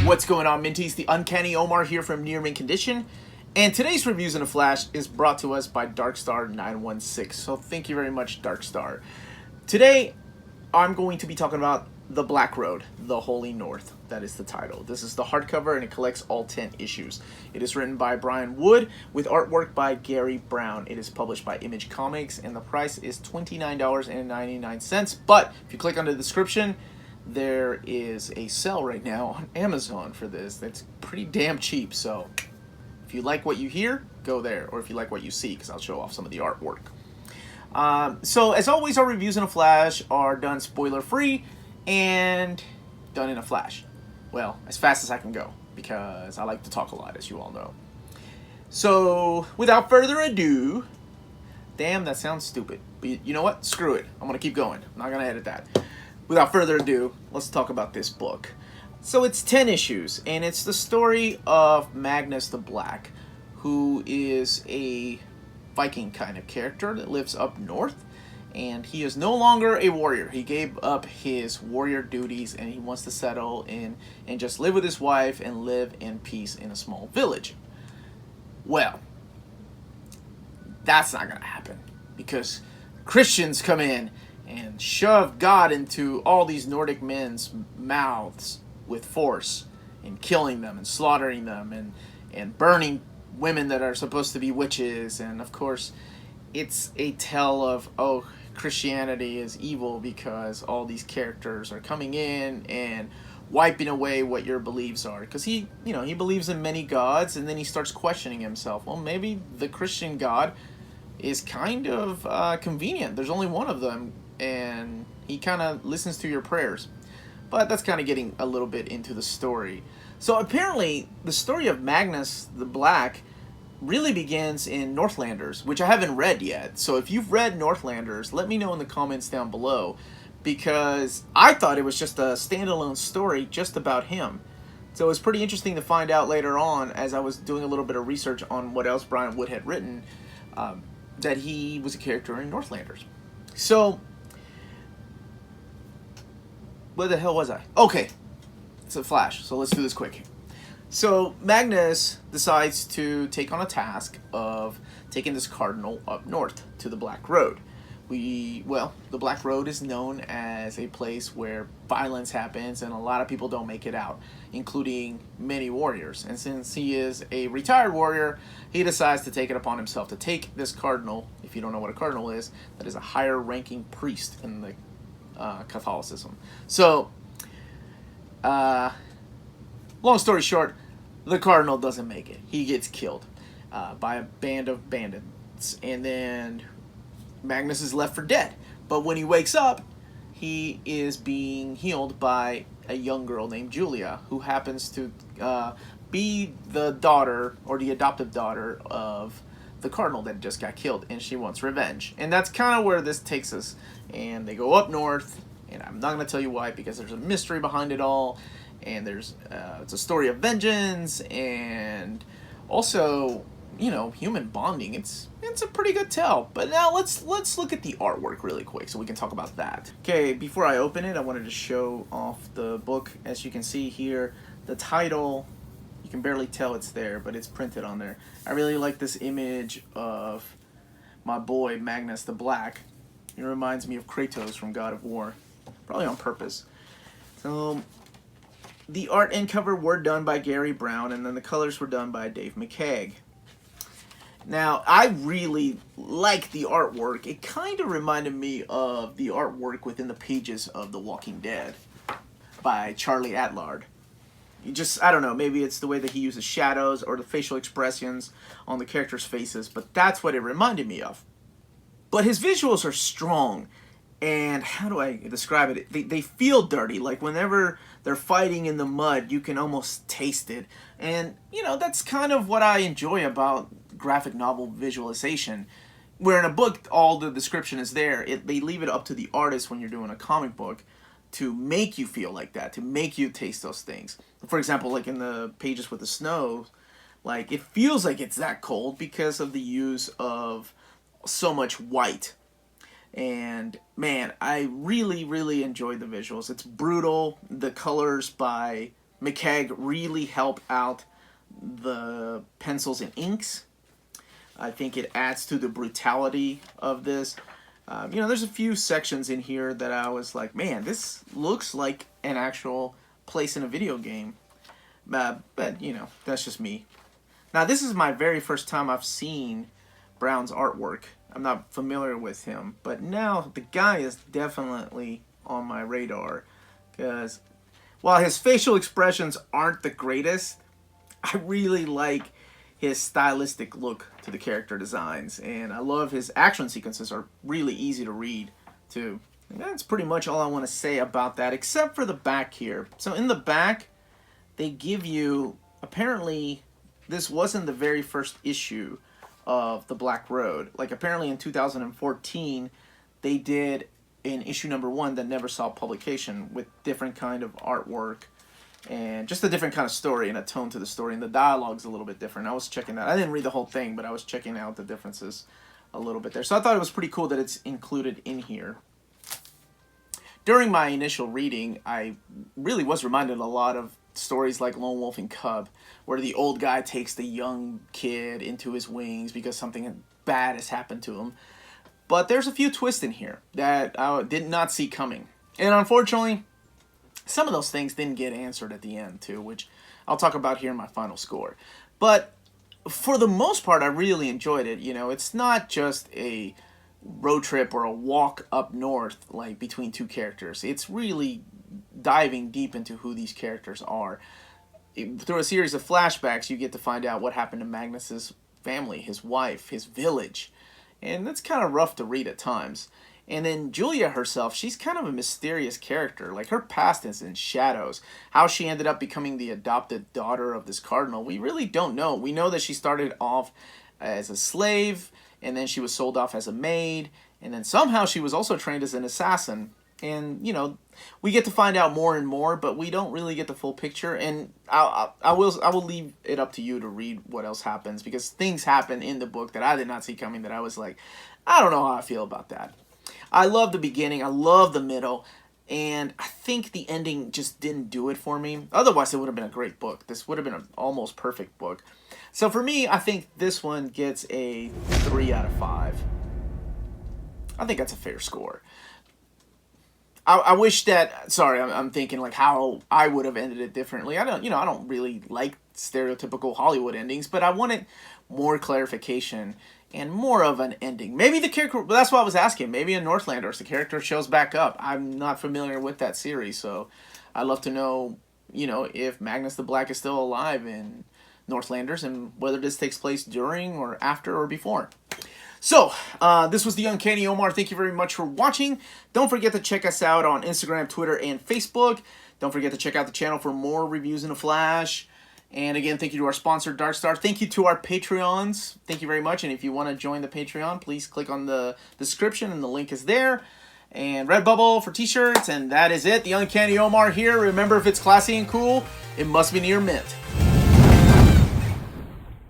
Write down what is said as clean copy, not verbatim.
What's going on, Minties? The Uncanny Omar here from Near Mint Condition. And today's Reviews in a Flash is brought to us by Darkstar916. So thank you very much, Darkstar. Today, I'm going to be talking about The Black Road, The Holy North. That is the title. This is the hardcover, and it collects all 10 issues. It is written by Brian Wood with artwork by Garry Brown. It is published by Image Comics, and the price is $29.99. But if you click on the description, there is a sale right now on Amazon for this. That's pretty damn cheap. So if you like what you hear, go there. Or if you like what you see, because I'll show off some of the artwork. So as always, our reviews in a flash are done spoiler free and done in a flash. Well, as fast as I can go, because I like to talk a lot, as you all know. So without further ado, damn, that sounds stupid. But you know what? Screw it. I'm going to keep going. I'm not going to edit that. Without further ado, let's talk about this book. So it's 10 issues, and it's the story of Magnus the Black, who is a Viking kind of character that lives up north, and he is no longer a warrior. He gave up his warrior duties, and he wants to settle in and just live with his wife and live in peace in a small village. Well, that's not going to happen, because Christians come in and shove God into all these Nordic men's mouths with force, and killing them and slaughtering them and burning women that are supposed to be witches. And of course, it's a tale of, oh, Christianity is evil because all these characters are coming in and wiping away what your beliefs are. Because he believes in many gods, and then he starts questioning himself. Well, maybe the Christian God is kind of convenient. There's only one of them, and he kind of listens to your prayers. But that's kind of getting a little bit into the story. So apparently, the story of Magnus the Black really begins in Northlanders, which I haven't read yet. So if you've read Northlanders, let me know in the comments down below, because I thought it was just a standalone story just about him. So it was pretty interesting to find out later on, as I was doing a little bit of research on what else Brian Wood had written, that he was a character in Northlanders. So where the hell was I? Okay, it's a flash, so let's do this quick. So Magnus decides to take on a task of taking this cardinal up north to the Black Road. The Black Road is known as a place where violence happens and a lot of people don't make it out, including many warriors. And since he is a retired warrior, he decides to take it upon himself to take this cardinal. If you don't know what a cardinal is, that is a higher ranking priest in the Catholicism. So, long story short, the cardinal doesn't make it. He gets killed by a band of bandits, and then Magnus is left for dead. But when he wakes up, he is being healed by a young girl named Julia, who happens to be the daughter, or the adoptive daughter, of the cardinal that just got killed, and she wants revenge. And that's kind of where this takes us. And they go up north, and I'm not going to tell you why, because there's a mystery behind it all, and there's it's a story of vengeance, and also, you know, human bonding. It's a pretty good tale. But now let's look at the artwork really quick so we can talk about that. Okay, before I open it, I wanted to show off the book. As you can see here, the title, you can barely tell it's there, but it's printed on there. I really like this image of my boy Magnus the Black. It reminds me of Kratos from God of War, probably on purpose. So the art and cover were done by Garry Brown, and then the colors were done by Dave McCagg. Now, I really like the artwork. It kind of reminded me of the artwork within the pages of The Walking Dead by Charlie Adlard. I don't know, maybe it's the way that he uses shadows or the facial expressions on the characters' faces, but that's what it reminded me of. But his visuals are strong, and how do I describe it? They feel dirty. Like whenever they're fighting in the mud, you can almost taste it. And, you know, that's kind of what I enjoy about graphic novel visualization. Where in a book, all the description is there. They leave it up to the artist when you're doing a comic book to make you feel like that, to make you taste those things. For example, like in the pages with the snow, like it feels like it's that cold because of the use of so much white. And man, I really enjoyed the visuals. It's brutal. The colors by McKeag really help out the pencils and inks. I think it adds to the brutality of this. You know, there's a few sections in here that I was like, man, this looks like an actual place in a video game. But you know, that's just me. Now, this is my very first time I've seen Brown's artwork. I'm not familiar with him, but now the guy is definitely on my radar, because while his facial expressions aren't the greatest, I really like his stylistic look to the character designs, and I love his action sequences are really easy to read too. And that's pretty much all I want to say about that, except for the back here. So in the back, they give you, apparently this wasn't the very first issue of The Black Road. Like, apparently in 2014 they did an issue #1 that never saw publication with different kind of artwork and just a different kind of story and a tone to the story, and the dialogue's a little bit different. I was checking that. I didn't read the whole thing, but I was checking out the differences a little bit there. So I thought it was pretty cool that it's included in here. During my initial reading, I really was reminded a lot of stories like Lone Wolf and Cub, where the old guy takes the young kid into his wings because something bad has happened to him. But there's a few twists in here that I did not see coming. And unfortunately, some of those things didn't get answered at the end too, which I'll talk about here in my final score. But for the most part, I really enjoyed it. You know, it's not just a road trip or a walk up north, like between two characters. It's really diving deep into who these characters are. Through a series of flashbacks, you get to find out what happened to Magnus's family, his wife, his village. And that's kind of rough to read at times. And then Julia herself, she's kind of a mysterious character. Like, her past is in shadows. How she ended up becoming the adopted daughter of this cardinal, we really don't know. We know that she started off as a slave, and then she was sold off as a maid, and then somehow she was also trained as an assassin. And, you know, we get to find out more and more, but we don't really get the full picture. And I will leave it up to you to read what else happens, because things happen in the book that I did not see coming that I was like, I don't know how I feel about that. I love the beginning, I love the middle, and I think the ending just didn't do it for me. Otherwise, it would have been a great book. This would have been an almost perfect book. So for me, I think this one gets a 3 out of 5. I think that's a fair score. I wish that, sorry, I'm thinking like how I would have ended it differently. I don't really like stereotypical Hollywood endings, but I wanted more clarification and more of an ending. Maybe the character, that's what I was asking, maybe in Northlanders, the character shows back up. I'm not familiar with that series, so I'd love to know, you know, if Magnus the Black is still alive in Northlanders, and whether this takes place during or after or before. So, this was the Uncanny Omar. Thank you very much for watching. Don't forget to check us out on Instagram, Twitter, and Facebook. Don't forget to check out the channel for more reviews in a flash. And again, thank you to our sponsor, Darkstar. Thank you to our Patreons. Thank you very much. And if you want to join the Patreon, please click on the description, and the link is there. And Redbubble for t-shirts. And that is it. The Uncanny Omar here. Remember, if it's classy and cool, it must be near mint.